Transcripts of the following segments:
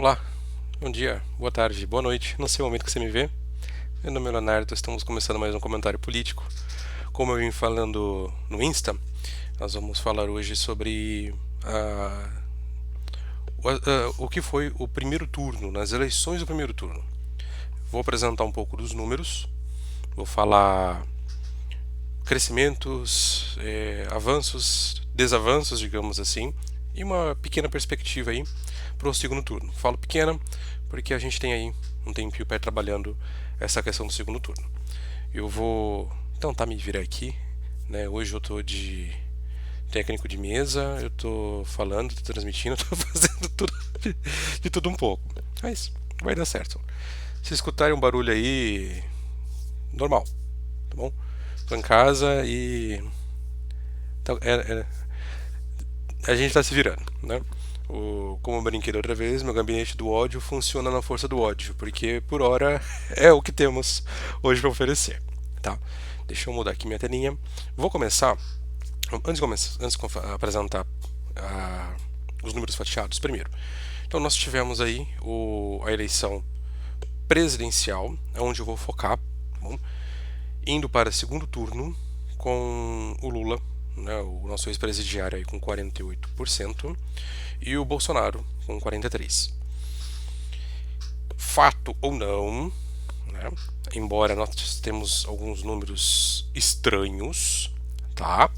Olá, bom dia, boa tarde, boa noite, não sei o momento que você me vê. Meu nome é Leonardo, estamos começando mais um comentário político. Como eu vim falando no Insta, nós vamos falar hoje sobre o que foi o primeiro turno, nas eleições do primeiro turno. Vou apresentar um pouco dos números, vou falar crescimentos, avanços, desavanços, digamos assim, e uma pequena perspectiva aí para o segundo turno. Falo pequena porque a gente tem aí um tempinho para ir trabalhando essa questão do segundo turno. Eu vou tentar me virar aqui, né? Hoje eu estou de técnico de mesa, eu estou falando, estou transmitindo, estou fazendo tudo de tudo um pouco, mas vai dar certo. Se escutarem um barulho aí, normal, tá bom? Estou em casa e a gente está se virando, né? Como eu brinquei da outra vez, meu gabinete do ódio funciona na força do ódio, porque por hora é o que temos hoje para oferecer, tá? Deixa eu mudar aqui minha telinha. Vou começar, antes de apresentar os números fatiados primeiro. Então nós tivemos aí a eleição presidencial, onde eu vou focar, tá bom? Indo para o segundo turno com o Lula, né, o nosso ex-presidiário aí com 48% e o Bolsonaro com 43%. Fato ou não, né, embora nós temos alguns números estranhos, tá?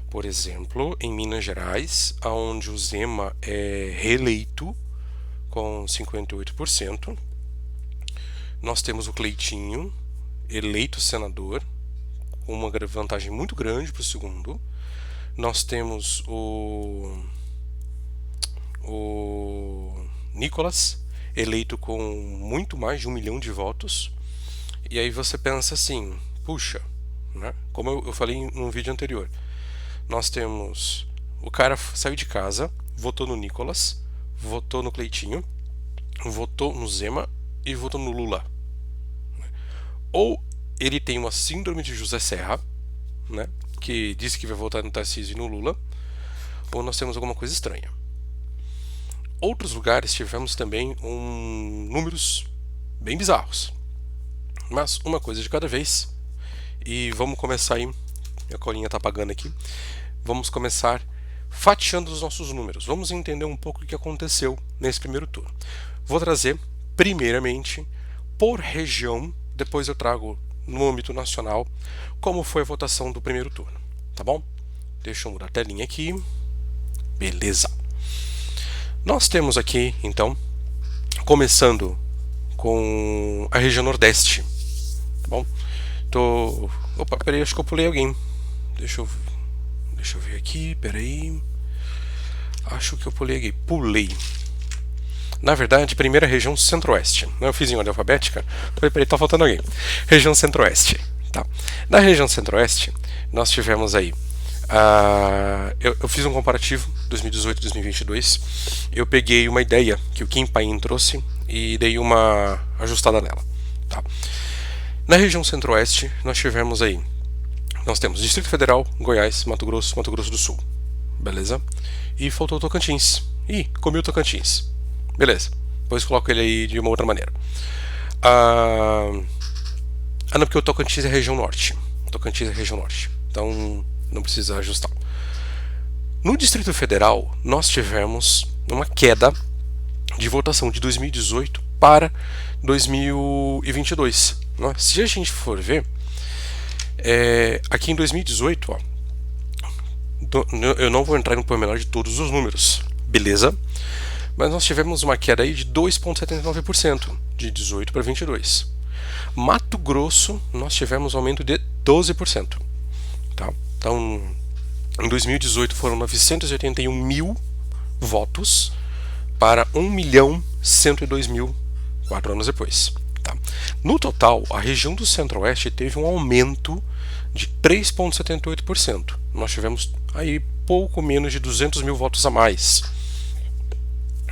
Por exemplo, em Minas Gerais, onde o Zema é reeleito com 58%, nós temos o Cleitinho eleito senador com uma vantagem muito grande para o segundo. Nós temos o Nicolas eleito com muito mais de 1 milhão de votos. E aí você pensa assim, puxa, né? Como eu falei num vídeo anterior, nós temos o cara saiu de casa, votou no Nicolas, votou no Cleitinho, votou no Zema e votou no Lula. Ou ele tem uma síndrome de José Serra, né, que disse que vai votar no Tarcísio e no Lula, ou nós temos alguma coisa estranha. Outros lugares tivemos também números bem bizarros. Mas uma coisa de cada vez. E vamos começar aí. Minha colinha está apagando aqui. Vamos começar fatiando os nossos números. Vamos entender um pouco o que aconteceu nesse primeiro turno. Vou trazer, primeiramente, por região. Depois eu trago no âmbito nacional como foi a votação do primeiro turno. Tá bom? Deixa eu mudar a telinha aqui. Beleza. Nós temos aqui, então, começando com a região Nordeste. Tá bom? Opa, peraí, acho que eu pulei alguém. Deixa eu ver aqui, peraí. Acho que eu pulei alguém. Pulei. Na verdade, primeira região Centro-Oeste. Eu fiz em ordem alfabética. Peraí, tá faltando alguém. Região Centro-Oeste. Tá. Na região Centro-Oeste, nós tivemos aí. Eu fiz um comparativo 2018-2022. Eu peguei uma ideia que o Kim Paim trouxe e dei uma ajustada nela. Tá. Na região Centro-Oeste, nós temos Distrito Federal, Goiás, Mato Grosso do Sul. Beleza? E faltou o Tocantins. Ih, comi o Tocantins. Beleza. Depois coloco ele aí de uma outra maneira. Não, porque o Tocantins é região norte. Então não precisa ajustar. No Distrito Federal, nós tivemos uma queda de votação de 2018 para 2022. Se a gente for ver, aqui em 2018, eu não vou entrar no pormenor de todos os números, beleza? Mas nós tivemos uma queda aí de 2,79%, de 18 para 22. Mato Grosso, nós tivemos um aumento de 12%. Tá? Então, em 2018 foram 981 mil votos para 1.102.000 4 anos depois. Tá? No total, a região do Centro-Oeste teve um aumento de 3,78%. Nós tivemos aí pouco menos de 200 mil votos a mais.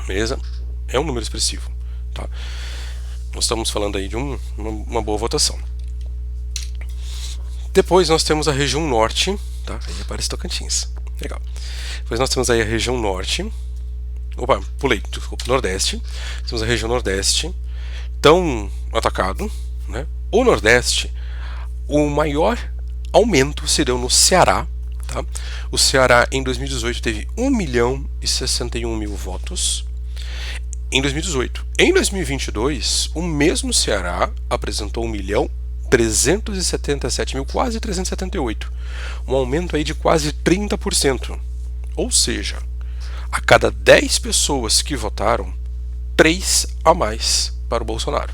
Beleza? É um número expressivo. Tá? Nós estamos falando aí de uma boa votação. Depois nós temos a região norte. Tá? Aí aparece Tocantins. Legal. Depois nós temos aí a região norte, Opa, pulei, desculpa, Nordeste. Temos a região Nordeste, tão atacado, né? O Nordeste, o maior aumento se deu no Ceará. Tá? O Ceará em 2018 teve 1.061.000 votos. Em 2018. Em 2022, o mesmo Ceará apresentou 1.377.000, quase 378. Um aumento aí de quase 30%. Ou seja, a cada 10 pessoas que votaram, 3 a mais para o Bolsonaro.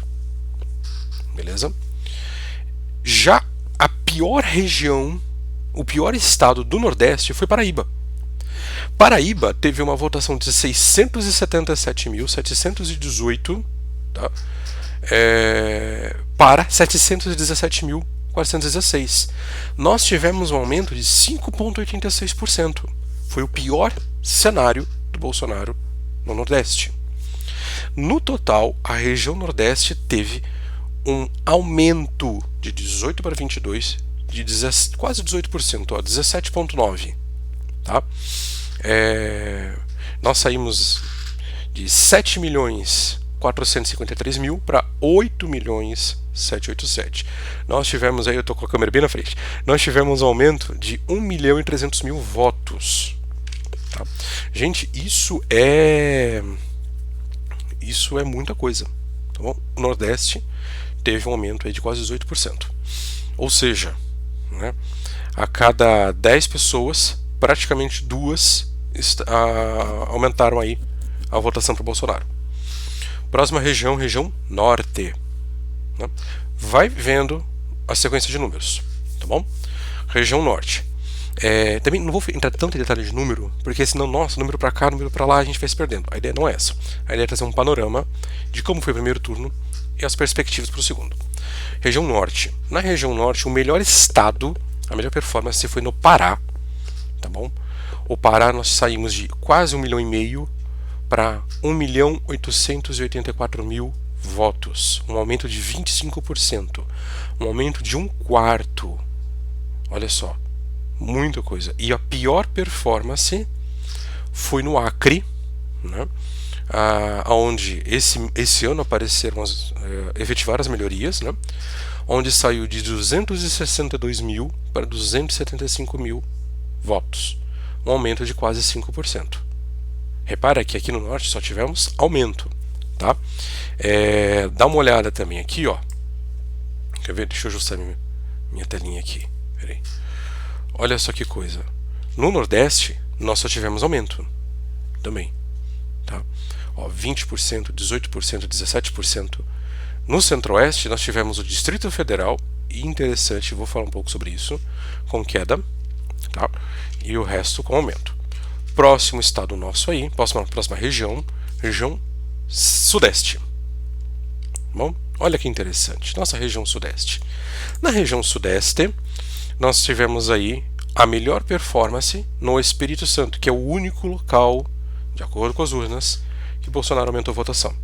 Beleza? Já a pior região, o pior estado do Nordeste foi Paraíba. Paraíba teve uma votação de 677.718, tá? Para 717.416. Nós tivemos um aumento de 5,86%. Foi o pior cenário do Bolsonaro no Nordeste. No total, a região Nordeste teve um aumento de 18 para 22, de quase 18%, 17,9%. Tá? Nós saímos de 7.453.000 para 8.787. Nós tivemos aí, eu estou com a câmera bem na frente, nós tivemos um aumento de 1.300.000 votos. Tá? Gente, isso é muita coisa. Tá bom? O Nordeste teve um aumento aí de quase 18%. Ou seja, né, a cada 10 pessoas, praticamente 2 aumentaram aí a votação para o Bolsonaro. Próxima região, região Norte. Né? Vai vendo a sequência de números. Tá bom? Região Norte. Também não vou entrar tanto em detalhes de número, porque senão, nossa, número para cá, número para lá, a gente vai se perdendo. A ideia não é essa. A ideia é trazer um panorama de como foi o primeiro turno e as perspectivas para o segundo. Região Norte. Na região Norte, o melhor estado, a melhor performance foi no Pará. Tá bom? O Pará nós saímos de quase 1,5 milhão para 1.884.000 votos. Um aumento de 25%. Um aumento de 1/4. Olha só. Muita coisa. E a pior performance foi no Acre, né? Onde esse ano apareceram efetivar as melhorias, né? Onde saiu de 262.000 para 275.000 votos. Um aumento de quase 5%. Repara que aqui no Norte só tivemos aumento. Tá? Dá uma olhada também aqui, ó. Quer ver? Deixa eu ajustar minha telinha aqui. Peraí. Olha só que coisa. No Nordeste, nós só tivemos aumento. Também. Tá? Ó, 20%, 18%, 17%. No Centro-Oeste, nós tivemos o Distrito Federal. E interessante, vou falar um pouco sobre isso. Com queda. Tá? E o resto com aumento. Próximo estado nosso aí. Próxima região. Região Sudeste. Bom, olha que interessante. Nossa região Sudeste. Na região Sudeste, nós tivemos aí a melhor performance no Espírito Santo, que é o único local, de acordo com as urnas, que Bolsonaro aumentou a votação.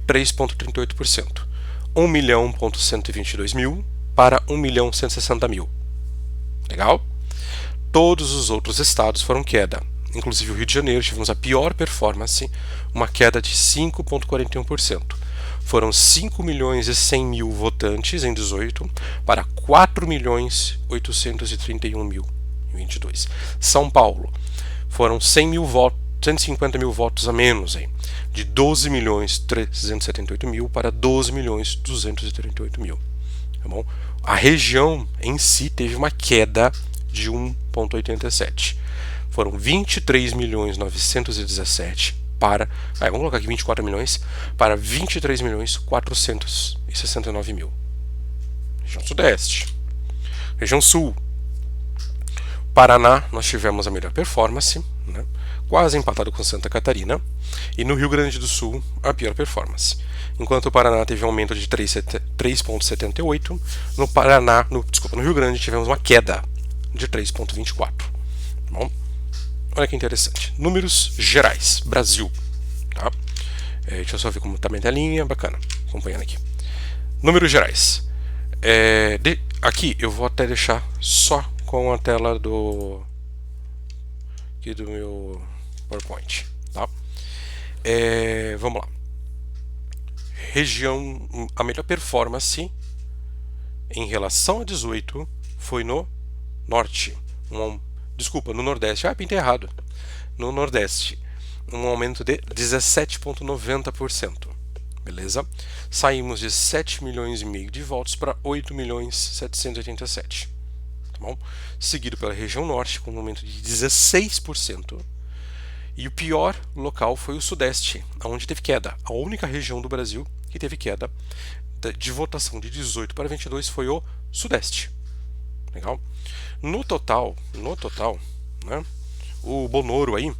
3,38%. 1.122.000 para 1.160.000. Legal? Todos os outros estados foram queda. Inclusive o Rio de Janeiro tivemos a pior performance, uma queda de 5,41%. Foram 5.100.000 votantes em 18 para 4.831.022. São Paulo foram 100.000 votos, 150.000 votos a menos, hein? De 12.378.000 para 12.238.000. Tá bom? A região em si teve uma queda de 1,87. Foram 23.917 para, vamos colocar aqui 24 milhões, para 23.469.000. Região Sudeste. Região Sul. Paraná, nós tivemos a melhor performance, né? Quase empatado com Santa Catarina. E no Rio Grande do Sul, a pior performance. Enquanto o Paraná teve um aumento de 3,78, no Rio Grande tivemos uma queda de 3,24. Bom, olha que interessante. Números gerais. Brasil. Tá? Deixa eu só ver como está a minha telinha. Bacana. Acompanhando aqui. Números gerais. Aqui eu vou até deixar só com a tela do meu PowerPoint. Tá? Vamos lá. Região, a melhor performance em relação a 18 foi no norte. Desculpa, no nordeste. Pintei errado. No nordeste. Um aumento de 17,90%. Beleza? Saímos de 7 milhões e meio de votos para 8 milhões 787. Tá bom? Seguido pela região norte, com um aumento de 16%. E o pior local foi o sudeste, onde teve queda. A única região do Brasil que teve queda de votação de 18 para 22 foi o sudeste. Legal? No total, né, o Bonoro aí,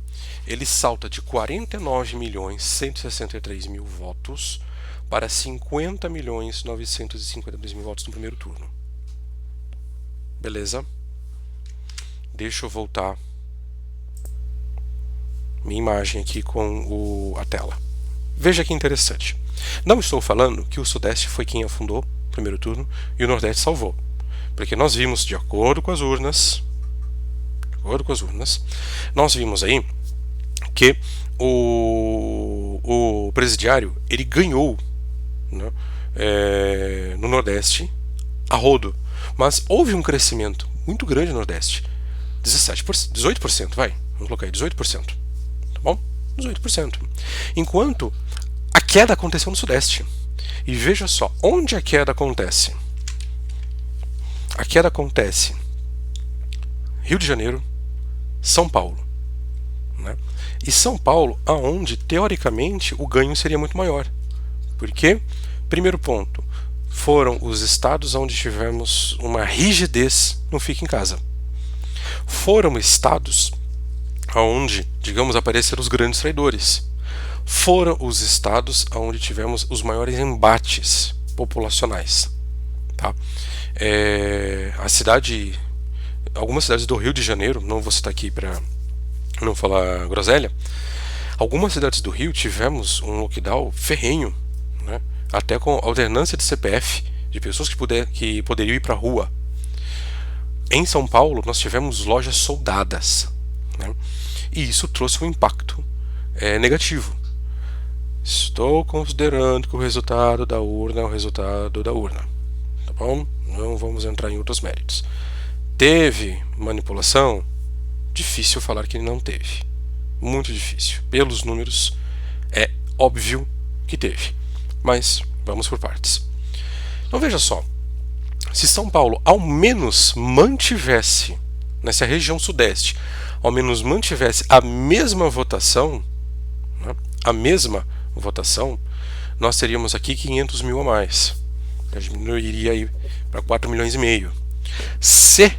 ele salta de 49 milhões 163 mil votos para 50 milhões 952 mil votos no primeiro turno. Beleza? Deixa eu voltar minha imagem aqui com a tela. Veja que interessante. Não estou falando que o Sudeste foi quem afundou o primeiro turno e o Nordeste salvou. Porque nós vimos, de acordo com as urnas, nós vimos aí que o presidiário, ele ganhou, né, no Nordeste a rodo. Mas houve um crescimento muito grande no Nordeste. 18%, vai. Vamos colocar aí, 18%. Tá bom? 18%. Enquanto a queda aconteceu no Sudeste. E veja só, onde a queda acontece? A queda acontece Rio de Janeiro, São Paulo. Né? E São Paulo, aonde teoricamente o ganho seria muito maior. Por quê? Primeiro ponto, foram os estados onde tivemos uma rigidez no Fica em Casa. Foram estados onde, digamos, apareceram os grandes traidores. Foram os estados onde tivemos os maiores embates populacionais. Tá? Algumas cidades do Rio de Janeiro, não vou citar aqui para não falar groselha, algumas cidades do Rio tivemos um lockdown ferrenho, né? Até com alternância de CPF, de pessoas que poderiam ir para a rua. Em São Paulo, nós tivemos lojas soldadas, né? E isso trouxe um impacto negativo. Estou considerando que o resultado da urna é o resultado da urna. Tá bom? Não vamos entrar em outros méritos. Teve manipulação? Difícil falar que não teve. Muito difícil. Pelos números, é óbvio que teve. Mas vamos por partes. Então veja só. Se São Paulo ao menos mantivesse, nessa região sudeste, ao menos mantivesse a mesma votação, né, nós teríamos aqui 500 mil a mais. Diminuiria aí para 4 milhões e meio. Se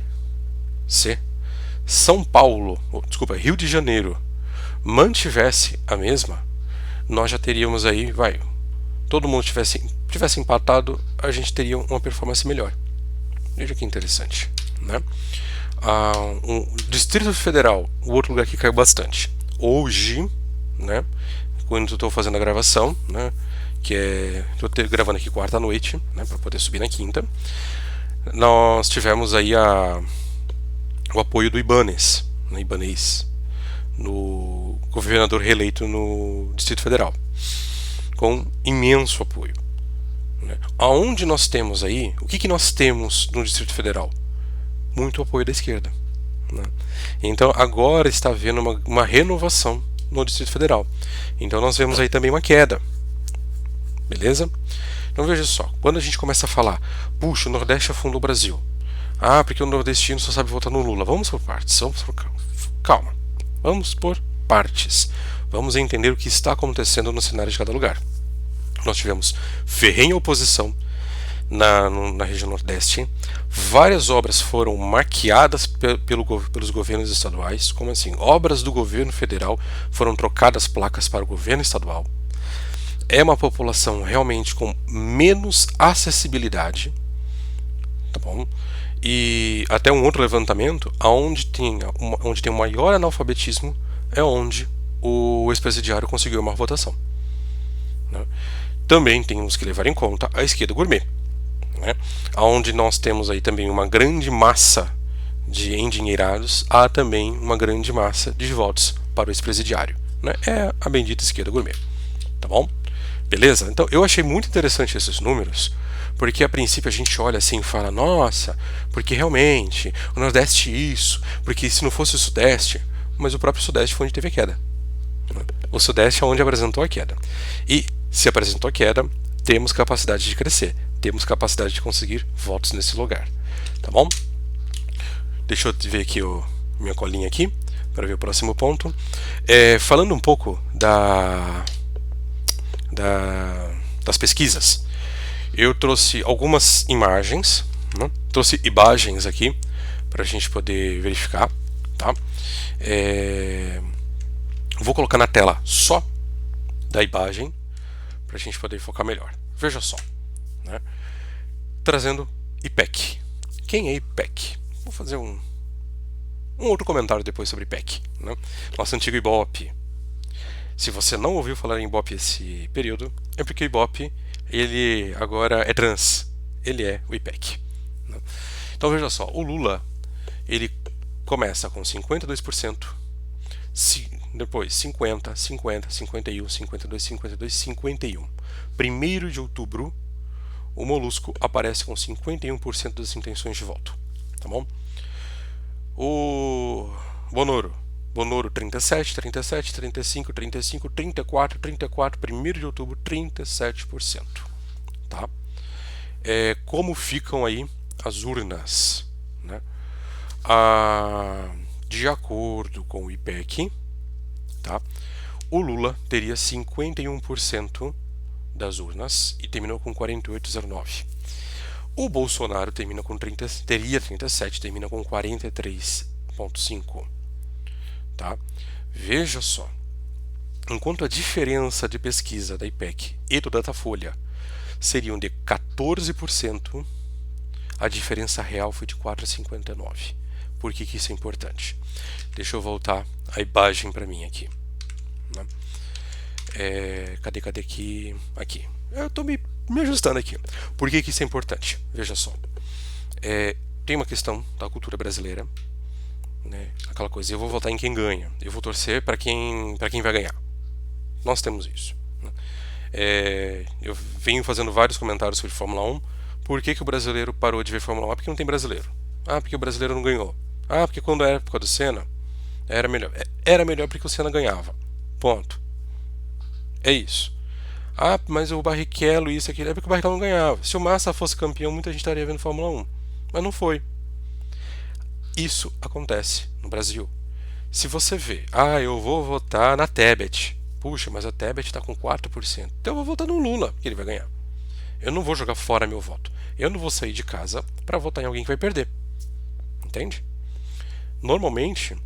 Rio de Janeiro mantivesse a mesma, nós já teríamos aí, todo mundo tivesse empatado, a gente teria uma performance melhor. Veja que interessante, né? O Distrito Federal, o outro lugar que caiu bastante. Hoje, né, quando eu estou fazendo a gravação, né, estou gravando aqui quarta noite, né, para poder subir na quinta, nós tivemos aí o apoio do Ibanez, no governador reeleito no Distrito Federal, com imenso apoio. Né? Aonde nós temos aí, o que nós temos no Distrito Federal? Muito apoio da esquerda. Né? Então agora está havendo uma renovação no Distrito Federal. Então nós vemos aí também uma queda. Beleza? Então veja só, quando a gente começa a falar, puxa, o Nordeste afundou o Brasil. Porque o nordestino só sabe votar no Lula. Vamos por partes, calma. Vamos por partes. Vamos entender o que está acontecendo no cenário de cada lugar. Nós tivemos ferrenha oposição na região Nordeste. Várias obras foram maquiadas pelos governos estaduais. Como assim? Obras do governo federal foram trocadas placas para o governo estadual. É uma população realmente com menos acessibilidade. Tá bom? E até um outro levantamento, onde tem o maior analfabetismo, é onde o ex-presidiário conseguiu uma votação. Né? Também temos que levar em conta a esquerda gourmet, né? Onde nós temos aí também uma grande massa de endinheirados, há também uma grande massa de votos para o ex-presidiário. né, é a bendita esquerda gourmet. Tá bom? Beleza? Então eu achei muito interessante esses números, porque a princípio a gente olha assim e fala, nossa, porque realmente o Nordeste isso, porque se não fosse o Sudeste, mas o próprio Sudeste foi onde teve a queda. O Sudeste é onde apresentou a queda. E se apresentou a queda, temos capacidade de crescer, temos capacidade de conseguir votos nesse lugar. Tá bom? Deixa eu ver aqui minha colinha aqui para ver o próximo ponto. Falando um pouco das pesquisas, eu trouxe algumas imagens, né? Trouxe imagens aqui para a gente poder verificar. Tá? Vou colocar na tela só da imagem para a gente poder focar melhor. Veja só, né? Trazendo IPEC. Quem é IPEC? Vou fazer um outro comentário depois sobre IPEC, né? Nosso antigo Ibope. Se você não ouviu falar em Ibope esse período, é porque o Ibope ele agora é trans. Ele é o IPEC. Né? Então veja só, o Lula ele começa com 52%, depois 50, 50, 51, 52, 52, 51. 1º de outubro, o Molusco aparece com 51% das intenções de voto. Tá bom? O Bonoro 37, 37, 35, 35, 34, 34, 1º de outubro 37%. Tá? Como ficam aí as urnas? Né? De acordo com o IPEC, tá? O Lula teria 51% das urnas e terminou com 48,09. O Bolsonaro teria 37, termina com 43,5. Tá? Veja só. Enquanto a diferença de pesquisa da IPEC e do Datafolha seriam de 14%, a diferença real foi de 4,59. Por que isso é importante? Deixa eu voltar a imagem para mim aqui. Né? Cadê aqui? Aqui. Eu estou me ajustando aqui. Por que isso é importante? Veja só. Tem uma questão da cultura brasileira, né? Aquela coisa, eu vou votar em quem ganha, eu vou torcer para quem vai ganhar. Nós temos isso. Né? Eu venho fazendo vários comentários sobre Fórmula 1. Por que o brasileiro parou de ver Fórmula 1? Porque não tem brasileiro. Porque o brasileiro não ganhou. Porque quando era a época do Senna, era melhor. Era melhor porque o Senna ganhava. Ponto. É isso. Mas o Barrichello, isso, aquilo, é porque o Barrichello não ganhava. Se o Massa fosse campeão, muita gente estaria vendo Fórmula 1. Mas não foi. Isso acontece no Brasil. Se você vê, eu vou votar na Tebet. Puxa, mas a Tebet está com 4%. Então eu vou votar no Lula, que ele vai ganhar. Eu não vou jogar fora meu voto. Eu não vou sair de casa para votar em alguém que vai perder. Entende? Normalmente,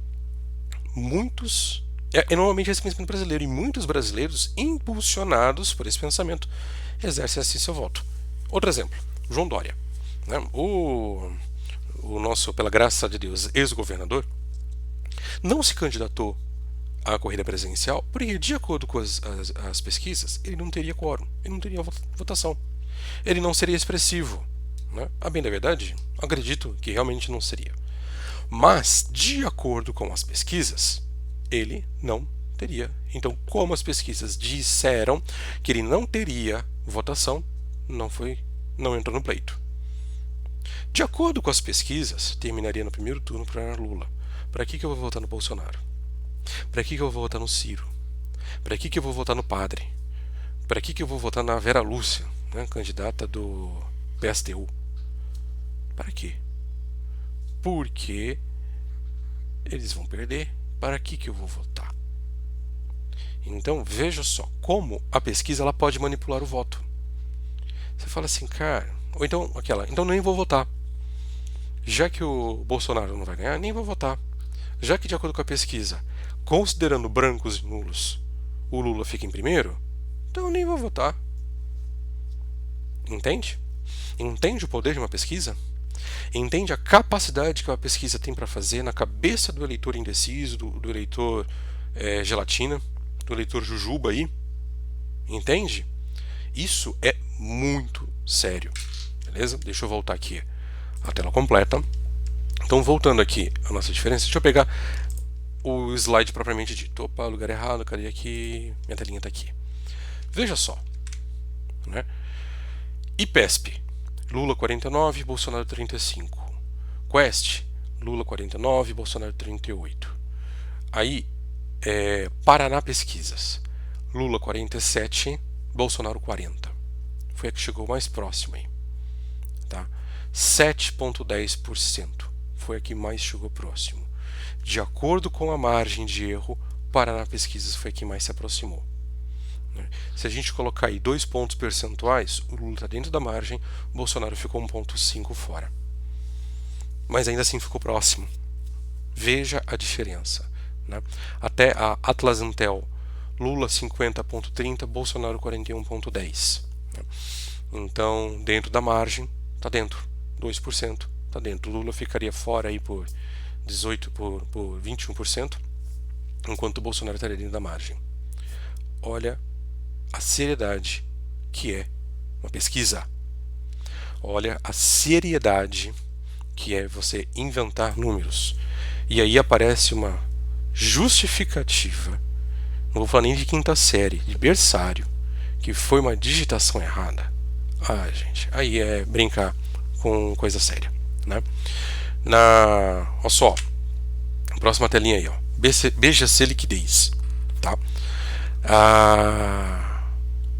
normalmente esse pensamento brasileiro, e muitos brasileiros, impulsionados por esse pensamento, exercem assim seu voto. Outro exemplo, João Dória. Né? O nosso, pela graça de Deus, ex-governador, não se candidatou à corrida presidencial porque, de acordo com as pesquisas, ele não teria quórum, ele não teria votação. Ele não seria expressivo. Né? A bem da verdade, acredito que realmente não seria. Mas, de acordo com as pesquisas, ele não teria. Então, como as pesquisas disseram que ele não teria votação, não entrou no pleito. De acordo com as pesquisas, terminaria no primeiro turno para Lula. Para que eu vou votar no Bolsonaro? Para que eu vou votar no Ciro? Para que eu vou votar no Padre? Para que eu vou votar na Vera Lúcia, né, candidata do PSTU? Para quê? Porque eles vão perder. Para que eu vou votar? Então, veja só como a pesquisa ela pode manipular o voto. Você fala assim, cara, ou então então nem vou votar. Já que o Bolsonaro não vai ganhar, nem vou votar. Já que, de acordo com a pesquisa, considerando brancos e nulos, o Lula fica em primeiro, então eu nem vou votar. Entende? Entende o poder de uma pesquisa? Entende a capacidade que uma pesquisa tem para fazer na cabeça do eleitor indeciso, do eleitor gelatina, do eleitor jujuba aí? Entende? Isso é muito sério. Beleza? Deixa eu voltar aqui a tela completa. Então, voltando aqui a nossa diferença, deixa eu pegar o slide propriamente dito. Opa, lugar errado, cadê aqui? Minha telinha está aqui. Veja só, né? IPESP, Lula 49, Bolsonaro 35. Quest, Lula 49, Bolsonaro 38. Aí, Paraná Pesquisas, Lula 47, Bolsonaro 40. Foi a que chegou mais próximo aí. Tá? 7,10% foi a que mais chegou próximo. De acordo com a margem de erro, Paraná Pesquisas foi a que mais se aproximou. Se a gente colocar aí 2 pontos percentuais, o Lula está dentro da margem, o Bolsonaro ficou 1,5 fora. Mas ainda assim ficou próximo. Veja a diferença. Né? Até a Atlas Intel, Lula 50,30, Bolsonaro 41,10. Né? Então, dentro da margem, está dentro. 2% está dentro. Lula ficaria fora aí por 18, por 21%, enquanto o Bolsonaro estaria dentro da margem. Olha a seriedade que é uma pesquisa. Olha a seriedade que é você inventar números. E aí aparece uma justificativa, não vou falar nem de quinta série, de berçário, que foi uma digitação errada. Ah, gente, aí é brincar com coisa séria, né? Olha só, próxima telinha aí, ó. BGC liquidez, tá?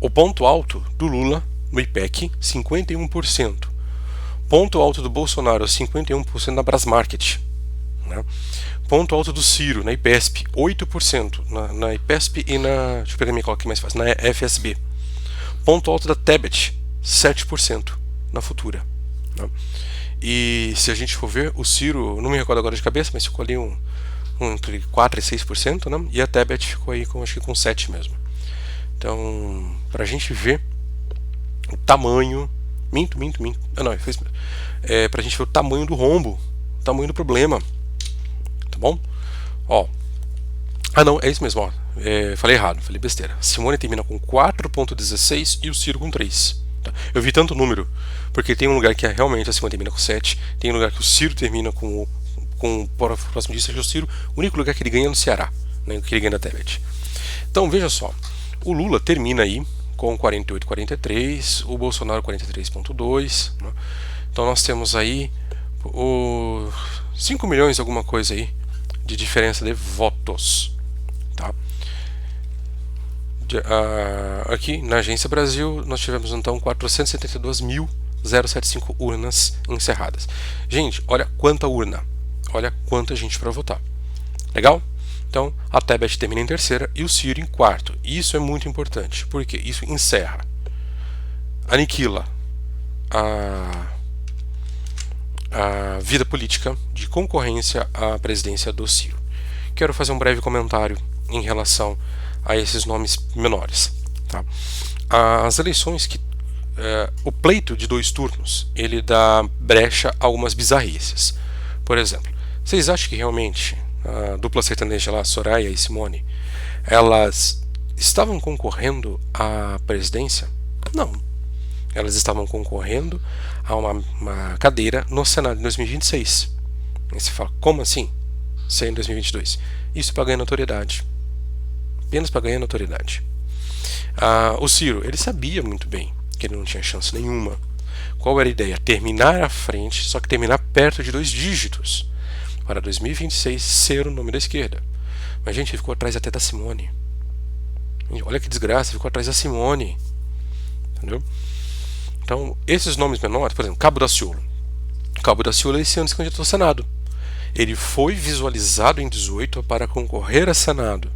O ponto alto do Lula no IPEC, 51%. Ponto alto do Bolsonaro, 51% na Brasmarket. Né? Ponto alto do Ciro na IPESP, 8%. Na IPESP e na. Deixa eu pegar minha cola aqui mais fácil. Na FSB. Ponto alto da Tebet, 7% na Futura. Né? E se a gente for ver, o Ciro, não me recordo agora de cabeça, mas ficou ali entre 4% e 6%, né? E a Tebet ficou aí acho que com 7% mesmo. Então, pra gente ver o tamanho. Minto. Não, pra gente ver o tamanho do rombo, o tamanho do problema. Tá bom? Ó. Ah, não, é isso mesmo, ó. Falei errado, falei besteira. Simone termina com 4,16 e o Ciro com 3. Tá? Eu vi tanto número, porque tem um lugar que realmente a Simone termina com 7, tem um lugar que o Ciro termina com próximo disso, o Ciro, o único lugar que ele ganha é no Ceará, né, que ele ganha da Tebet. Então veja só, o Lula termina aí com 48,43, o Bolsonaro 43,2. Né? Então nós temos aí 5 milhões alguma coisa aí de diferença de votos. Tá? Aqui na Agência Brasil nós tivemos então 472.075 urnas encerradas. Gente, olha quanta urna, olha quanta gente para votar. Legal? Então, a Tebet termina em terceira e o Ciro em quarto. Isso é muito importante, porque isso encerra, aniquila a vida política de concorrência à presidência do Ciro. Quero fazer um breve comentário em relação a esses nomes menores. Tá? As eleições o pleito de 2 turnos, ele dá brecha a algumas bizarrices. Por exemplo, vocês acham que realmente a dupla sertaneja lá, Soraya e Simone, elas estavam concorrendo à presidência? Não. Elas estavam concorrendo a uma cadeira no Senado em 2026. E você fala, como assim? Ser em 2022? Isso para ganhar notoriedade. Apenas para ganhar notoriedade. O Ciro, ele sabia muito bem que ele não tinha chance nenhuma. Qual era a ideia? Terminar à frente, só que terminar perto de 2 dígitos. Para 2026 ser o nome da esquerda. Mas, gente, ele ficou atrás até da Simone. Olha que desgraça, ficou atrás da Simone. Entendeu? Então, esses nomes menores, por exemplo, Cabo Daciolo. Cabo Daciolo esse ano se candidatou ao Senado. Ele foi visualizado em 18 para concorrer a Senado,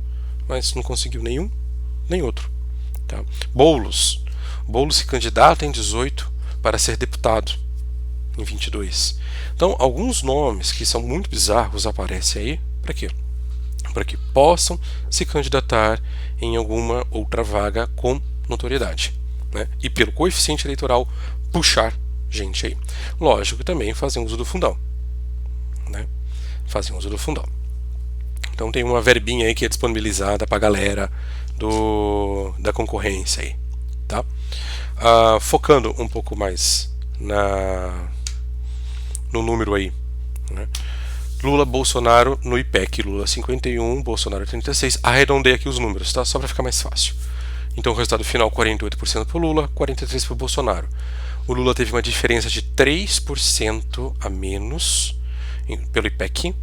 mas não conseguiu nenhum, nem outro. Tá? Boulos se candidata em 18 para ser deputado em 22. Então, alguns nomes que são muito bizarros aparecem aí, para quê? Para que possam se candidatar em alguma outra vaga com notoriedade, né? E pelo coeficiente eleitoral puxar gente aí. Lógico que também fazem uso do fundão, né? Fazem uso do fundão. Então tem uma verbinha aí que é disponibilizada para a galera da concorrência aí, tá? Focando um pouco mais no número aí, né? Lula, Bolsonaro no IPEC. Lula 51, Bolsonaro 36. Arredondei aqui os números, tá? Só para ficar mais fácil. Então o resultado final 48% para o Lula, 43% para o Bolsonaro. O Lula teve uma diferença de 3% a menos pelo IPEC.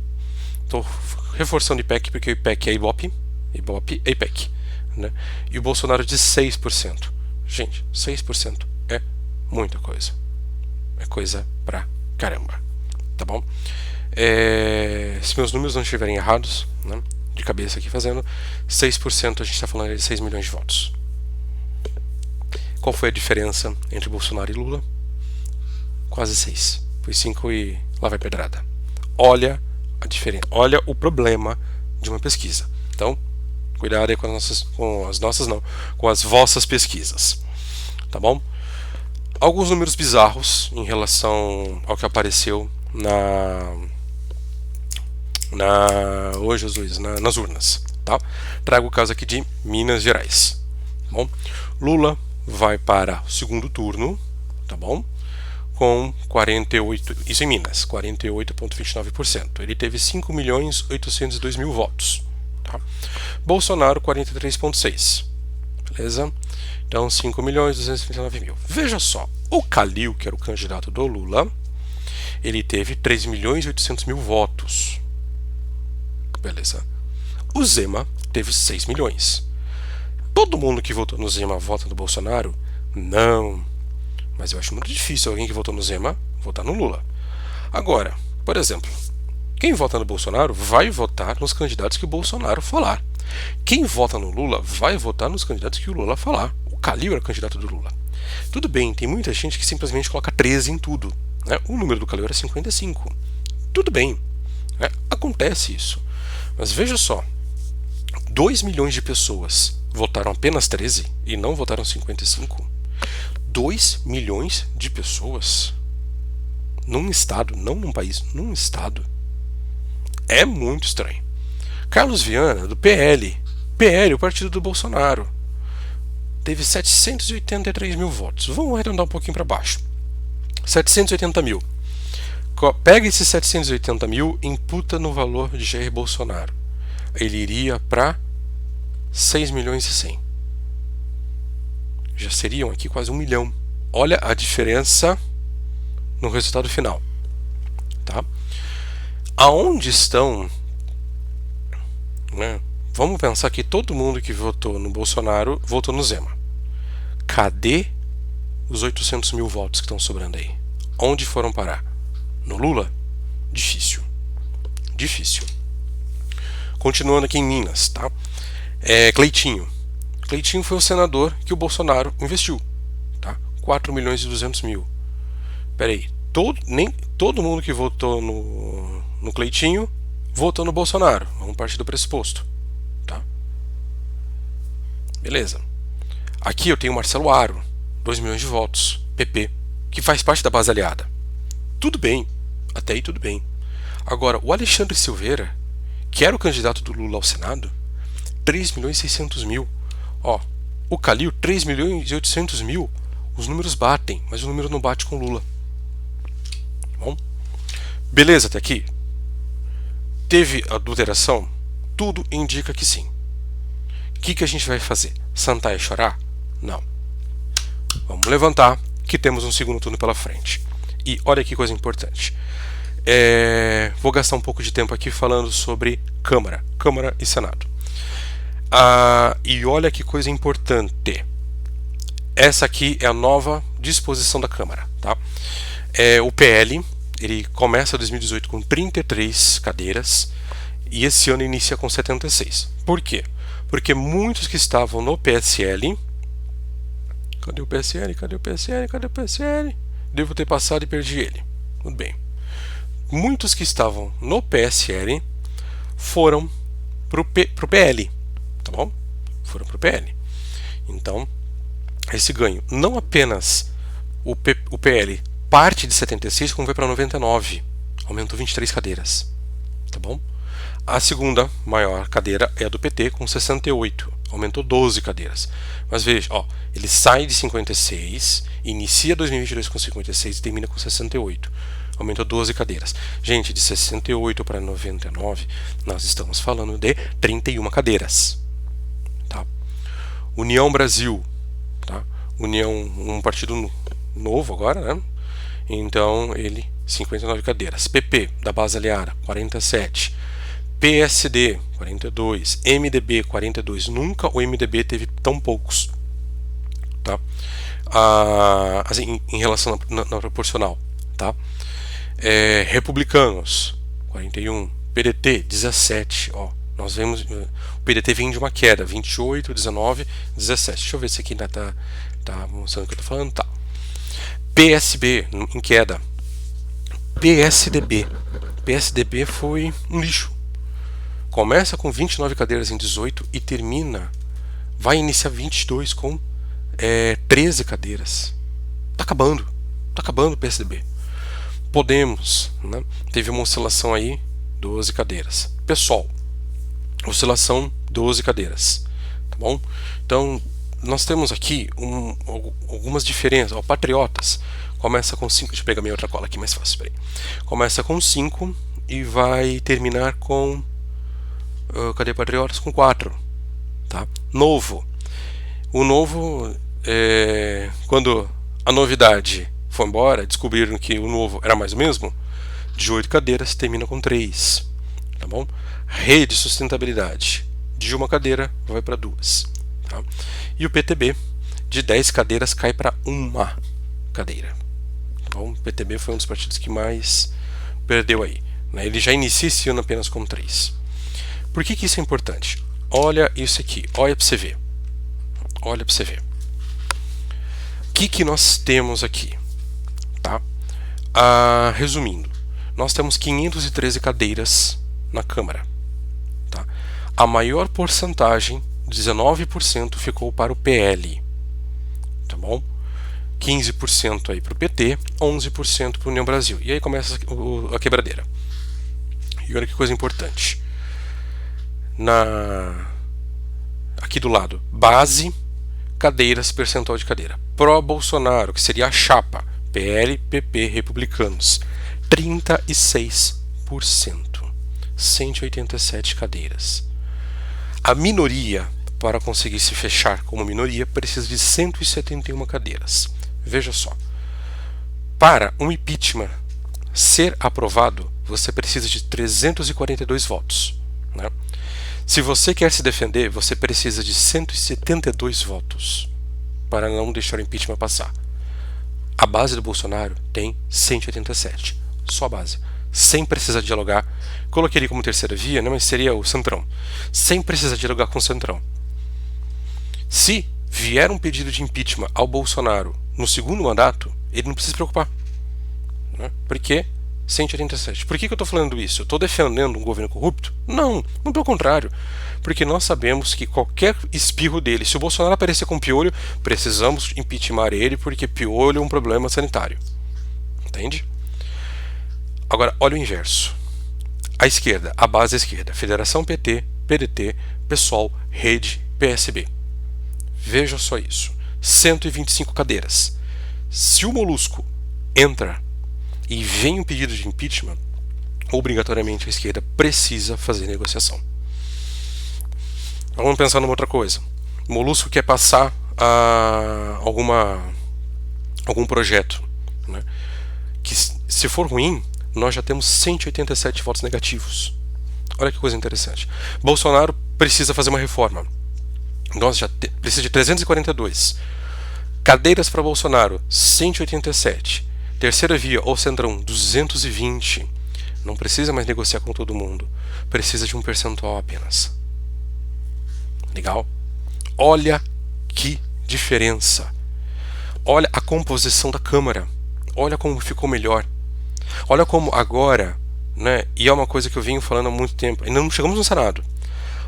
Estou reforçando o IPEC porque o IPEC é Ibope é IPEC. Né? E o Bolsonaro de 6%. Gente, 6% é muita coisa. É coisa pra caramba. Tá bom? Se meus números não estiverem errados, né, de cabeça aqui fazendo, 6% a gente está falando de 6 milhões de votos. Qual foi a diferença entre Bolsonaro e Lula? Quase 6. Foi 5 e lá vai pedrada. Olha a diferença. Olha o problema de uma pesquisa. Então, cuidado aí com as vossas pesquisas. Tá bom? Alguns números bizarros em relação ao que apareceu nas urnas. Tá? Trago o caso aqui de Minas Gerais. Tá bom? Lula vai para o segundo turno, tá bom? Com 48, isso em Minas, 48,29%. Ele teve 5.802.000 votos. Tá? Bolsonaro 43,6%. Beleza? Então 5.239.000. Veja só, o Calil, que era o candidato do Lula, ele teve 3.800.000 votos. Beleza? O Zema teve 6 milhões. Todo mundo que votou no Zema vota no Bolsonaro? Não. Mas eu acho muito difícil alguém que votou no Zema votar no Lula. Agora, por exemplo, quem vota no Bolsonaro vai votar nos candidatos que o Bolsonaro falar. Quem vota no Lula vai votar nos candidatos que o Lula falar. O Calil era candidato do Lula. Tudo bem, tem muita gente que simplesmente coloca 13 em tudo. Né? O número do Calil era 55. Tudo bem. Né? Acontece isso. Mas veja só, 2 milhões de pessoas votaram apenas 13 e não votaram 55. 2 milhões de pessoas num estado, não num país, num estado. É muito estranho. Carlos Viana, do PL, o partido do Bolsonaro, teve 783.000 votos. Vamos arredondar um pouquinho para baixo. 780.000. Pega esses 780.000 e imputa no valor de Jair Bolsonaro. Ele iria para 6 milhões e 100. Já seriam aqui quase 1 milhão. Olha a diferença no resultado final. Tá? Aonde estão... Né? Vamos pensar que todo mundo que votou no Bolsonaro votou no Zema. Cadê os 800.000 votos que estão sobrando aí? Onde foram parar? No Lula? Difícil. Difícil. Continuando aqui em Minas, tá? Cleitinho. Cleitinho foi o senador que o Bolsonaro investiu, tá? 4.200.000. Peraí, nem todo mundo que votou no Cleitinho votou no Bolsonaro. Vamos partir do pressuposto, tá? Beleza. Aqui eu tenho Marcelo Aro, 2 milhões de votos, PP, que faz parte da base aliada. Tudo bem, até aí tudo bem. Agora, o Alexandre Silveira, que era o candidato do Lula ao Senado, 3.600.000. Ó, o Calil, 3.800.000. Os números batem, mas o número não bate com o Lula. Bom, beleza até aqui? Teve adulteração? Tudo indica que sim. O que a gente vai fazer? Sentar e chorar? Não. Vamos levantar, que temos um segundo turno pela frente. E olha que coisa importante. Vou gastar um pouco de tempo aqui falando sobre Câmara e Senado. E olha que coisa importante. Essa aqui é a nova disposição da Câmara. Tá? O PL, ele começa 2018 com 33 cadeiras e esse ano inicia com 76. Por quê? Porque muitos que estavam no PSL... Cadê o PSL? Devo ter passado e perdi ele. Tudo bem. Muitos que estavam no PSL foram pro PL. Tá bom? Foram pro PL. Então, esse ganho, não apenas o PL parte de 76, como vai para 99. Aumentou 23 cadeiras. Tá bom? A segunda maior cadeira é a do PT, com 68. Aumentou 12 cadeiras. Mas veja, ó, ele sai de 56, inicia 2022 com 56 e termina com 68. aumentou 12 cadeiras. Gente, de 68 para 99, nós estamos falando de 31 cadeiras. Tá? União Brasil, tá? União, um partido novo agora, né? Então ele 59 cadeiras. PP da base aliada 47. PSD 42. MDB 42. Nunca o MDB teve tão poucos, tá? Assim, em relação na proporcional, tá? Republicanos 41. PDT 17. Ó, nós vemos o PDT vem de uma queda 28, 19, 17. Deixa eu ver se aqui ainda tá mostrando o que eu tô falando. Tá. PSB em queda. PSDB foi um lixo. Começa com 29 cadeiras em 18 e vai iniciar 22 com 13 cadeiras. Tá acabando o PSDB. Podemos, né? Teve uma oscilação aí, 12 cadeiras. PSOL, oscilação 12 cadeiras, tá bom? Então nós temos aqui algumas diferenças. O Patriotas começa com 5. Deixa eu pegar minha outra cola aqui mais fácil. Peraí. Começa com 5 e vai terminar com. Cadê Patriotas? Com 4. Tá? Novo. O Novo, quando a novidade foi embora, descobriram que o Novo era mais o mesmo. De 8 cadeiras termina com 3. Tá bom? Rede Sustentabilidade. De uma cadeira vai para 2. Tá? E o PTB, de 10 cadeiras, cai para 1 cadeira. Tá bom? O PTB foi um dos partidos que mais perdeu aí, né? Ele já inicia esse ano apenas com 3. Por que isso é importante? Olha isso aqui, olha para você ver. Olha para você ver. O que nós temos aqui? Tá? Resumindo, nós temos 513 cadeiras na Câmara. Tá? A maior porcentagem, 19%, ficou para o PL. Tá bom? 15% aí para o PT, 11% para a União Brasil. E aí começa a quebradeira. E olha que coisa importante. Aqui do lado, base, cadeiras, percentual de cadeira. Pró-Bolsonaro, que seria a chapa, PL, PP, Republicanos, 36%. 187 cadeiras. A minoria, para conseguir se fechar como minoria, precisa de 171 cadeiras. Veja só. Para um impeachment ser aprovado, você precisa de 342 votos. Né? Se você quer se defender, você precisa de 172 votos para não deixar o impeachment passar. A base do Bolsonaro tem 187. Só a base. Sem precisar dialogar. Coloquei ele como terceira via, né, mas seria o Centrão. Sem precisar dialogar com o Centrão. Se vier um pedido de impeachment ao Bolsonaro no segundo mandato, ele não precisa se preocupar. Né? Por quê? 187. Por que eu estou falando isso? Eu estou defendendo um governo corrupto? Não, muito pelo contrário. Porque nós sabemos que qualquer espirro dele, se o Bolsonaro aparecer com piolho, precisamos impeachment ele, porque piolho é um problema sanitário. Entende? Agora, olha o inverso. A esquerda, a base da esquerda, Federação PT, PDT, PSOL, Rede, PSB. Veja só isso. 125 cadeiras. Se o Molusco entra e vem um pedido de impeachment, obrigatoriamente a esquerda precisa fazer negociação. Vamos pensar numa outra coisa. O Molusco quer passar algum projeto, né? Que, se for ruim, nós já temos 187 votos negativos. Olha que coisa interessante. Bolsonaro precisa fazer uma reforma. Nós já precisa de 342. Cadeiras para Bolsonaro, 187. Terceira via, ou Centrão, 220. Não precisa mais negociar com todo mundo. Precisa de um percentual apenas. Legal? Olha que diferença. Olha a composição da Câmara. Olha como ficou melhor. Olha como agora, né, e é uma coisa que eu venho falando há muito tempo, ainda não chegamos no Senado.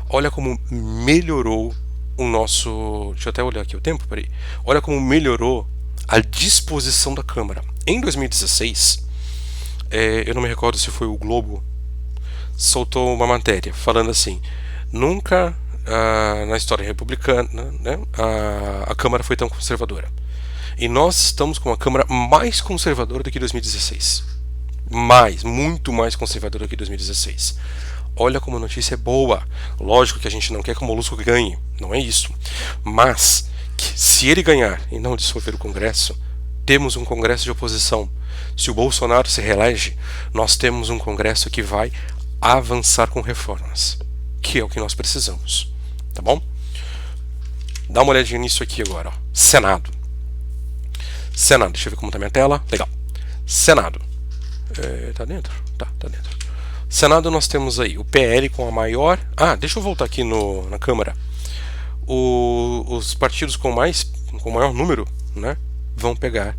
Olha como melhorou o nosso... Deixa eu até olhar aqui o tempo, peraí. Olha como melhorou a disposição da Câmara. Em 2016, eu não me recordo se foi o Globo, soltou uma matéria falando assim: nunca na história republicana, né, a Câmara foi tão conservadora. E nós estamos com uma Câmara mais conservadora do que 2016. muito mais conservadora que 2016. Olha como a notícia é boa. Lógico que a gente não quer que o Molusco ganhe, não é isso. Mas, se ele ganhar e não dissolver o Congresso, temos um Congresso de oposição. Se o Bolsonaro se reelege, nós temos um Congresso que vai avançar com reformas, que é o que nós precisamos. Tá bom? Dá uma olhadinha nisso aqui agora. Ó. Senado. Senado, deixa eu ver como tá minha tela. Legal. Senado. Tá dentro? Tá dentro. Senado nós temos aí o PL com a maior... deixa eu voltar aqui na Câmara. Os partidos com maior número, né, vão pegar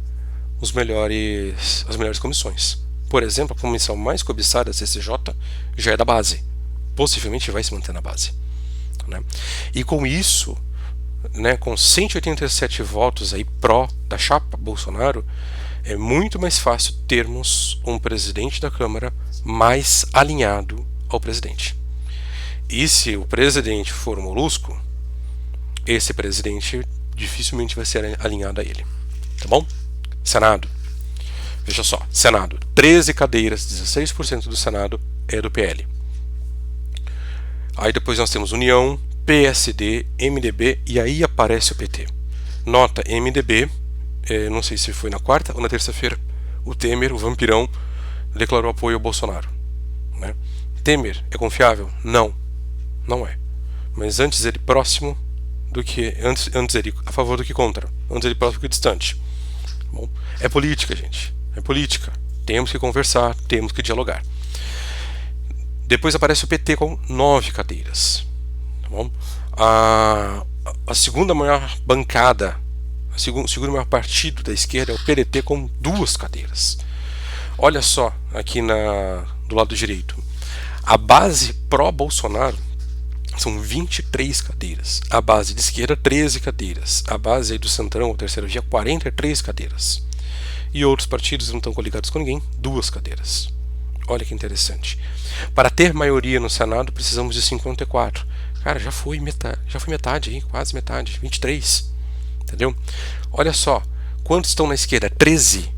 as melhores comissões. Por exemplo, a comissão mais cobiçada, a CCJ, já é da base. Possivelmente vai se manter na base. Né? E com isso, né, com 187 votos aí pró da chapa Bolsonaro, é muito mais fácil termos um presidente da Câmara mais alinhado ao presidente. E se o presidente for o Molusco, esse presidente dificilmente vai ser alinhado a ele. Tá bom? Senado. Veja só, Senado, 13 cadeiras, 16% do Senado é do PL. Aí depois nós temos União, PSD, MDB e aí aparece o PT. Nota, MDB, não sei se foi na quarta ou na terça-feira, o Temer, o vampirão, declarou apoio ao Bolsonaro. Né? Temer é confiável? Não, não é. Mas antes ele próximo do que... Antes ele a favor do que contra. Antes ele próximo do que distante. Bom, é política, gente. É política. Temos que conversar, temos que dialogar. Depois aparece o PT com 9 cadeiras. Tá bom? A segunda maior bancada, o segundo maior partido da esquerda é o PDT com 2 cadeiras. Olha só aqui do lado direito. A base pró-Bolsonaro são 23 cadeiras. A base de esquerda, 13 cadeiras. A base aí do Centrão, ou Terceira Via, 43 cadeiras. E outros partidos não estão coligados com ninguém, 2 cadeiras. Olha que interessante. Para ter maioria no Senado, precisamos de 54. Cara, já foi metade aí, quase metade, 23. Entendeu? Olha só, quantos estão na esquerda? 13.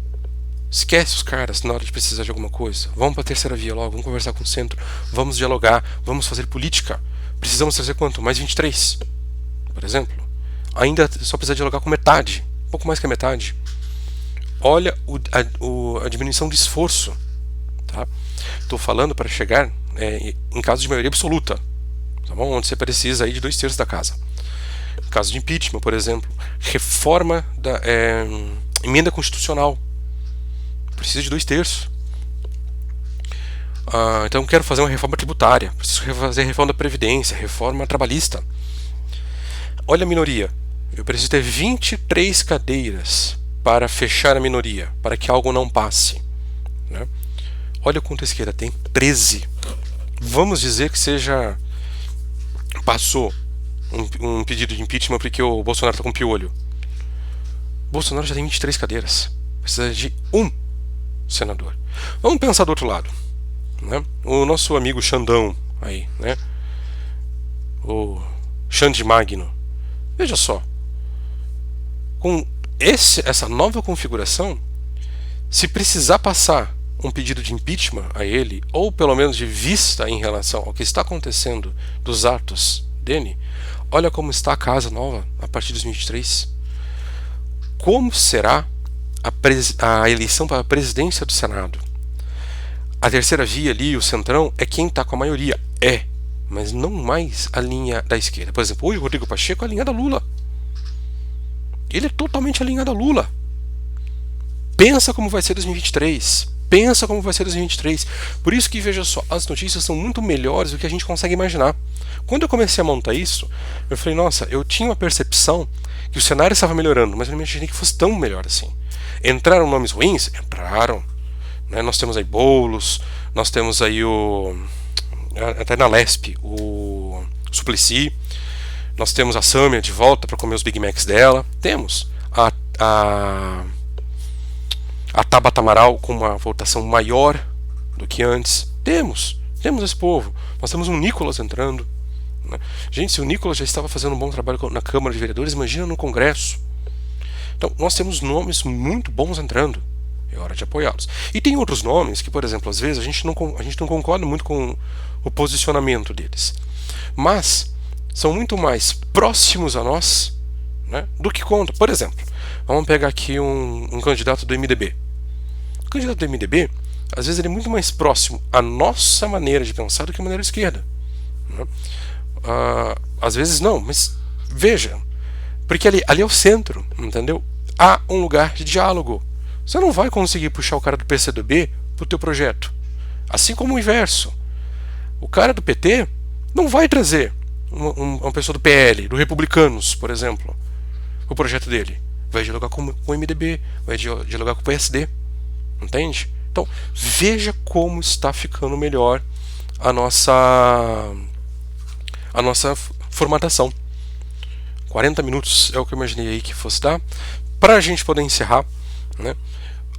Esquece os caras na hora de precisar de alguma coisa. Vamos para a Terceira Via logo, vamos conversar com o centro, vamos dialogar, vamos fazer política. Precisamos trazer quanto? Mais 23, por exemplo. Ainda só precisa dialogar com metade, um pouco mais que a metade. Olha a diminuição de esforço. Tá? Estou falando para chegar em caso de maioria absoluta, tá bom? Onde você precisa aí de 2/3 da casa. Em caso de impeachment, por exemplo, reforma da emenda constitucional, precisa de 2/3. Então quero fazer uma reforma tributária, preciso fazer reforma da Previdência, reforma trabalhista. Olha a minoria, eu preciso ter 23 cadeiras para fechar a minoria, para que algo não passe. Né? Olha quanto a esquerda tem, 13. Vamos dizer que passou um pedido de impeachment porque o Bolsonaro está com piolho. Bolsonaro já tem 23 cadeiras, precisa de um senador. Vamos pensar do outro lado. Né? O nosso amigo Xandão aí, né? O Xande Magno. Veja só, com essa nova configuração, se precisar passar um pedido de impeachment a ele, ou pelo menos de vista em relação ao que está acontecendo dos atos dele, olha como está a casa nova a partir de 2023. Como será a eleição para a presidência do Senado? A Terceira Via ali, o Centrão, é quem está com a maioria. Mas não mais a linha da esquerda. Por exemplo, hoje o Rodrigo Pacheco é alinhado a Lula. Ele é totalmente alinhado a Lula. Pensa como vai ser 2023. Pensa como vai ser 2023. Por isso que, veja só, as notícias são muito melhores do que a gente consegue imaginar. Quando eu comecei a montar isso, eu falei, nossa, eu tinha uma percepção que o cenário estava melhorando, mas eu não imaginei que fosse tão melhor assim. Entraram nomes ruins? Entraram. Né? Nós temos aí Boulos, nós temos aí até na Lespe, o Suplicy, nós temos a Sâmia de volta para comer os Big Macs dela, temos a Tabata Amaral com uma votação maior do que antes, temos esse povo, nós temos um Nicolas entrando, né? Gente, se o Nicolas já estava fazendo um bom trabalho na Câmara de Vereadores, imagina no Congresso. Então nós temos nomes muito bons entrando, É hora de apoiá-los. E tem outros nomes que, por exemplo, às vezes a gente não concorda muito com o posicionamento deles, mas são muito mais próximos a nós, né, do que contra. Por exemplo, vamos pegar aqui um candidato do MDB. O candidato do MDB, às vezes, ele é muito mais próximo à nossa maneira de pensar do que a maneira esquerda, né? Às vezes não, mas veja, porque ali é o centro, entendeu? Há um lugar de diálogo. Você não vai conseguir puxar o cara do PCdoB para o teu projeto. Assim como o inverso. O cara do PT não vai trazer uma pessoa do PL, do Republicanos, por exemplo, o projeto dele. Vai dialogar com o MDB, vai dialogar com o PSD. Entende? Então, veja como está ficando melhor a nossa formatação. 40 minutos é o que eu imaginei aí que fosse dar. Para a gente poder encerrar, né,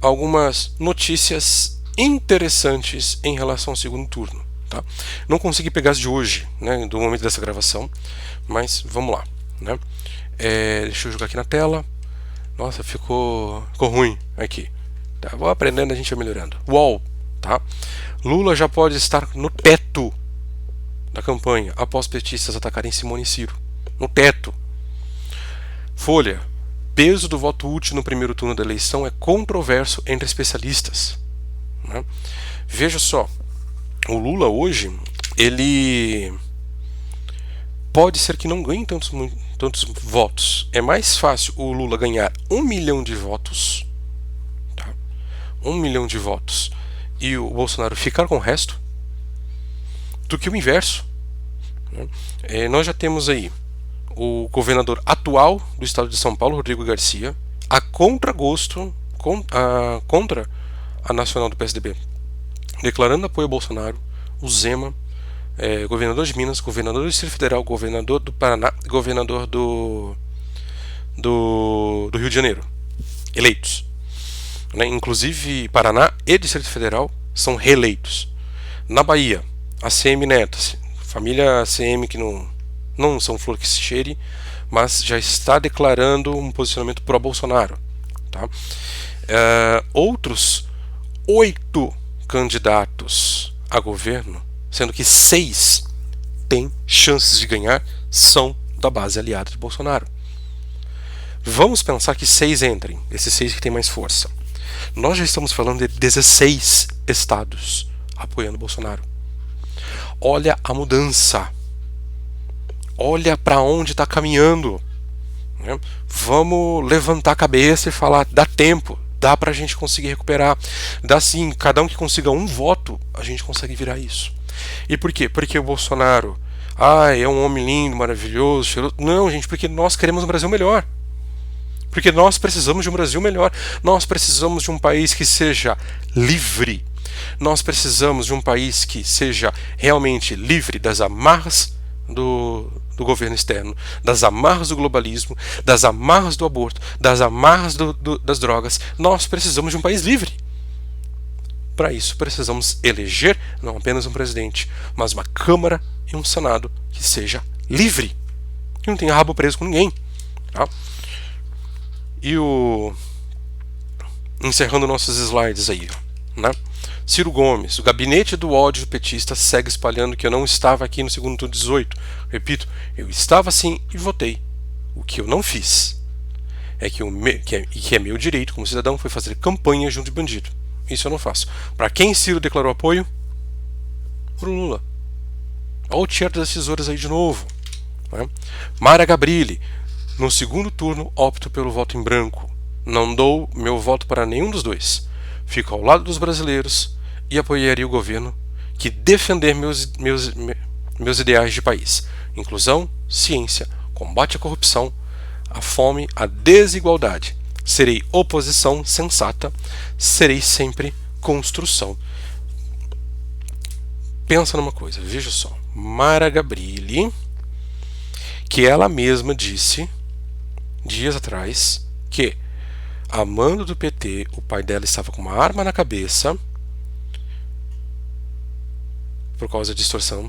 algumas notícias interessantes em relação ao segundo turno. Tá? Não consegui pegar as de hoje, né, do momento dessa gravação, mas vamos lá. Né? Deixa eu jogar aqui na tela. Nossa, ficou ruim aqui. Tá, vou aprendendo, a gente vai melhorando. UOL, tá? Lula já pode estar no teto da campanha após petistas atacarem Simone e Ciro. No teto. Folha. Peso do voto útil no primeiro turno da eleição é controverso entre especialistas. Né? Veja só, o Lula hoje, ele pode ser que não ganhe tantos votos. É mais fácil o Lula ganhar 1 milhão de votos, tá? 1 milhão de votos, e o Bolsonaro ficar com o resto, do que o inverso. Né? Nós já temos aí o governador atual do estado de São Paulo, Rodrigo Garcia, a contragosto, contra a nacional do PSDB, declarando apoio ao Bolsonaro, o Zema, governador de Minas, governador do Distrito Federal, governador do Paraná, governador do Rio de Janeiro, eleitos. Né? Inclusive, Paraná e Distrito Federal são reeleitos. Na Bahia, ACM Neto, família ACM que não são flor que se cheire, mas já está declarando um posicionamento pró-Bolsonaro. Tá? Outros 8 candidatos a governo, sendo que 6 têm chances de ganhar, são da base aliada de Bolsonaro. Vamos pensar que 6 entrem, esses 6 que têm mais força. Nós já estamos falando de 16 estados apoiando Bolsonaro. Olha a mudança. Olha para onde está caminhando. Né? Vamos levantar a cabeça e falar, dá tempo, dá para a gente conseguir recuperar. Dá sim, cada um que consiga um voto, a gente consegue virar isso. E por quê? Porque o Bolsonaro é um homem lindo, maravilhoso, cheiroso. Não, gente, porque nós queremos um Brasil melhor. Porque nós precisamos de um Brasil melhor. Nós precisamos de um país que seja livre. Nós precisamos de um país que seja realmente livre das amarras do governo externo, das amarras do globalismo, das amarras do aborto, das amarras das drogas. Nós precisamos de um país livre. Para isso, precisamos eleger não apenas um presidente, mas uma Câmara e um Senado que seja livre, que não tenha rabo preso com ninguém. Tá? E encerrando nossos slides aí, né? Ciro Gomes, o gabinete do ódio petista segue espalhando que eu não estava aqui no segundo turno 18. Repito, eu estava sim e votei. O que eu não fiz que é meu direito como cidadão foi fazer campanha junto de bandido. Isso eu não faço. Para quem Ciro declarou apoio? Pro Lula. Olha o teatro das tesouras aí de novo. Né? Mara Gabrilli, no segundo turno opto pelo voto em branco. Não dou meu voto para nenhum dos dois. Fico ao lado dos brasileiros e apoiaria o governo que defender meus ideais de país. Inclusão, ciência, combate à corrupção, a fome, a desigualdade. Serei oposição sensata, serei sempre construção. Pensa numa coisa, veja só. Mara Gabrilli, que ela mesma disse dias atrás que, amando do PT, o pai dela estava com uma arma na cabeça por causa de extorsão,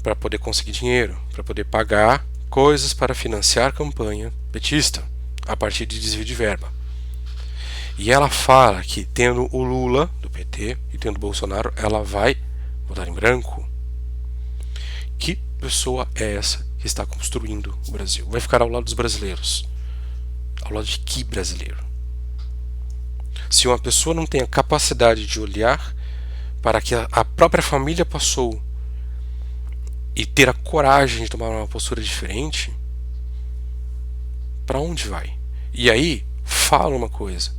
para poder conseguir dinheiro, para poder pagar coisas para financiar campanha petista a partir de desvio de verba. E ela fala que tendo o Lula, do PT, e tendo o Bolsonaro, ela vai votar em branco. Que pessoa é essa que está construindo o Brasil? Vai ficar ao lado dos brasileiros. Ao lado de que brasileiro? Se uma pessoa não tem a capacidade de olhar para que a própria família passou e ter a coragem de tomar uma postura diferente, para onde vai? E aí, fala uma coisa.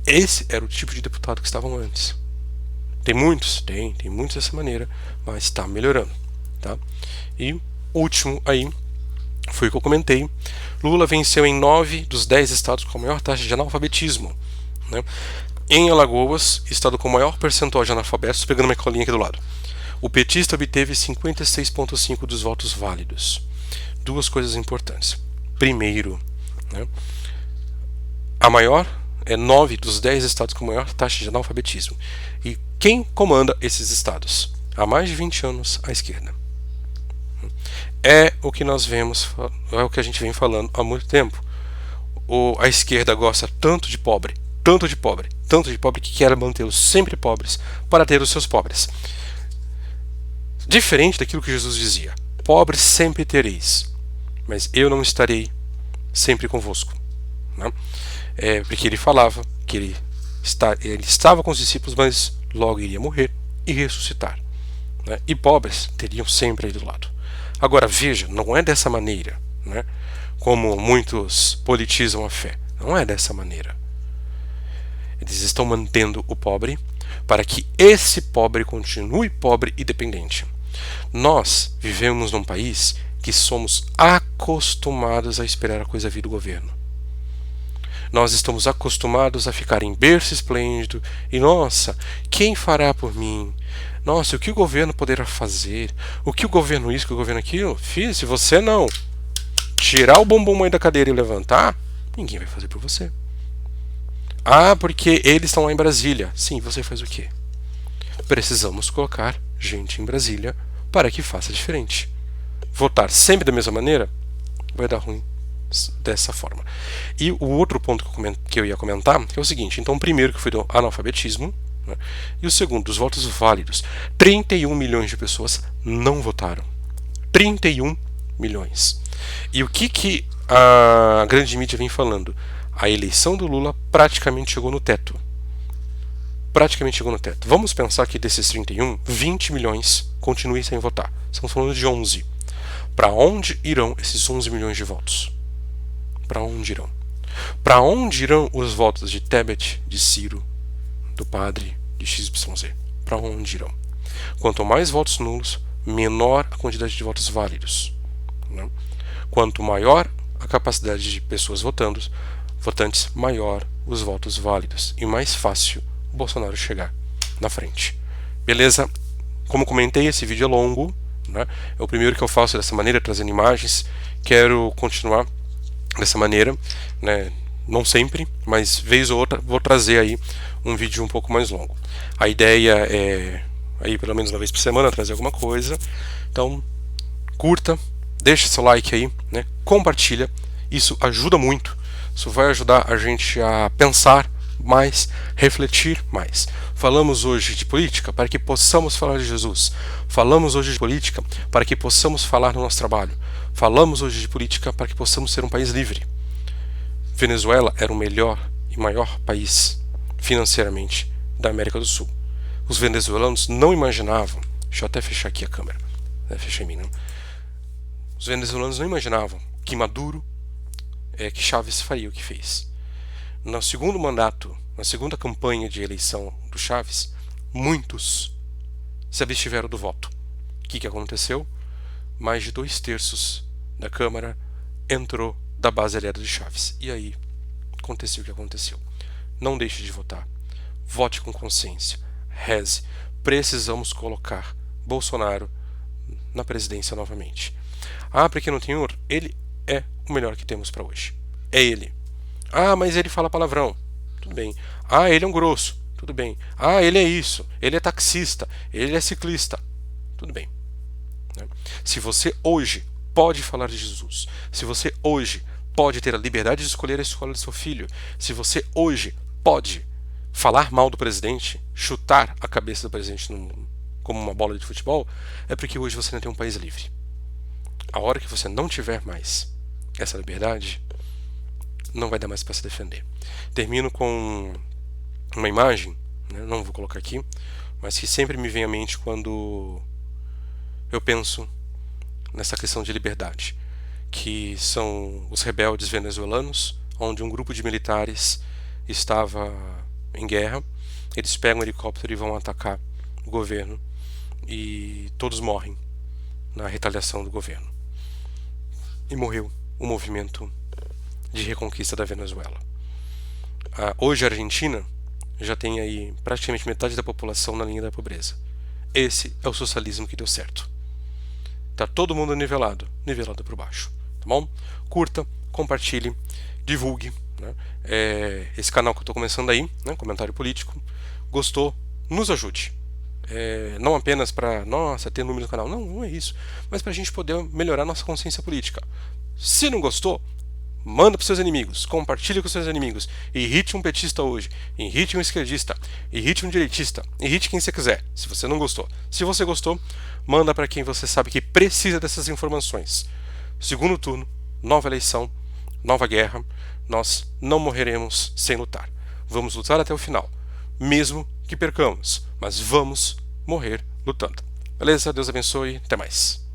Esse era o tipo de deputado que estavam antes. Tem muitos? Tem muitos dessa maneira, mas está melhorando. Tá? E último aí, foi o que eu comentei. Lula venceu em 9 dos 10 estados com a maior taxa de analfabetismo. Né? Em Alagoas, estado com o maior percentual de analfabetos, pegando uma colinha aqui do lado. O petista obteve 56,5% dos votos válidos. Duas coisas importantes. Primeiro, né, a maior é 9 dos 10 estados com maior taxa de analfabetismo. E quem comanda esses estados? Há mais de 20 anos, a esquerda. É o que nós vemos, é o que a gente vem falando há muito tempo. A esquerda gosta tanto de pobre, tanto de pobre, tanto de pobre, que quer mantê-los sempre pobres para ter os seus pobres. Diferente daquilo que Jesus dizia: pobres sempre tereis, mas eu não estarei sempre convosco. Né? Porque ele falava que ele estava com os discípulos, mas logo iria morrer e ressuscitar. Né? E pobres teriam sempre aí do lado. Agora veja, não é dessa maneira, né? Como muitos politizam a fé. Não é dessa maneira. Eles estão mantendo o pobre para que esse pobre continue pobre e dependente. Nós vivemos num país que somos acostumados a esperar a coisa vir do governo. Nós estamos acostumados a ficar em berço esplêndido e, nossa, quem fará por mim? Nossa, o que o governo poderá fazer? O que o governo isso, o que o governo aquilo? Filho, se você não tirar o bumbum aí da cadeira e levantar, ninguém vai fazer por você. Ah, porque eles estão lá em Brasília. Sim, você faz o quê? Precisamos colocar gente em Brasília para que faça diferente. Votar sempre da mesma maneira vai dar ruim dessa forma. E o outro ponto que eu ia comentar é o seguinte: então, o primeiro que foi do analfabetismo, né, e o segundo, dos votos válidos. 31 milhões de pessoas não votaram. 31 milhões. E o que a grande mídia vem falando? A eleição do Lula praticamente chegou no teto. Praticamente chegou no teto. Vamos pensar que desses 31, 20 milhões continuem sem votar. Estamos falando de 11. Para onde irão esses 11 milhões de votos? Para onde irão? Para onde irão os votos de Tebet, de Ciro, do padre, de XYZ? Para onde irão? Quanto mais votos nulos, menor a quantidade de votos válidos. Né? Quanto maior a capacidade de pessoas votantes, maior os votos válidos e mais fácil o Bolsonaro chegar na frente. Beleza? Como comentei, esse vídeo é longo, né? É o primeiro que eu faço dessa maneira, trazendo imagens. Quero continuar dessa maneira, né? Não sempre, mas vez ou outra vou trazer aí um vídeo um pouco mais longo. A ideia é aí pelo menos uma vez por semana trazer alguma coisa. Então curta, deixa seu like aí, né? Compartilha, isso ajuda muito. Isso vai ajudar a gente a pensar mais, refletir mais. Falamos hoje de política para que possamos falar de Jesus. Falamos hoje de política para que possamos falar no nosso trabalho. Falamos hoje de política para que possamos ser um país livre. Venezuela era o melhor e maior país financeiramente da América do Sul. Os venezuelanos não imaginavam, deixa eu até fechar aqui a câmera, fechei em mim, não? Os venezuelanos não imaginavam que Maduro, que Chávez faria o que fez. No segundo mandato, na segunda campanha de eleição do Chávez, muitos se abstiveram do voto. O que aconteceu? Mais de 2/3 da Câmara entrou da base aliada de Chávez. E aí aconteceu o que aconteceu. Não deixe de votar. Vote com consciência. Reze. Precisamos colocar Bolsonaro na presidência novamente. Ah, porque não tem outro? Ele é o melhor que temos para hoje. É ele. Ah, mas ele fala palavrão. Tudo bem. Ah, ele é um grosso. Tudo bem. Ah, ele é isso. Ele é taxista. Ele é ciclista. Tudo bem. Né? Se você hoje pode falar de Jesus, se você hoje pode ter a liberdade de escolher a escola do seu filho, se você hoje pode falar mal do presidente, chutar a cabeça do presidente como uma bola de futebol, é porque hoje você não tem um país livre. A hora que você não tiver mais essa liberdade, não vai dar mais para se defender. Termino com uma imagem, né, não vou colocar aqui, mas que sempre me vem à mente quando eu penso nessa questão de liberdade, que são os rebeldes venezuelanos, onde um grupo de militares estava em guerra, eles pegam um helicóptero e vão atacar o governo e todos morrem na retaliação do governo. E morreu o movimento de reconquista da Venezuela. Hoje a Argentina já tem aí praticamente metade da população na linha da pobreza. Esse é o socialismo que deu certo. Tá todo mundo nivelado por baixo, tá bom? Curta, compartilhe, divulgue, né? Esse canal que eu estou começando aí, né? Comentário político. Gostou? Nos ajude. Não apenas para, nossa, ter número no canal. Não, não é isso. Mas para a gente poder melhorar nossa consciência política. Se não gostou, manda para seus inimigos, compartilha com seus inimigos, irrite um petista hoje, irrite um esquerdista, irrite um direitista, irrite quem você quiser, se você não gostou. Se você gostou, manda para quem você sabe que precisa dessas informações. Segundo turno, nova eleição, nova guerra, nós não morreremos sem lutar. Vamos lutar até o final, mesmo que percamos, mas vamos morrer lutando. Beleza? Deus abençoe, até mais.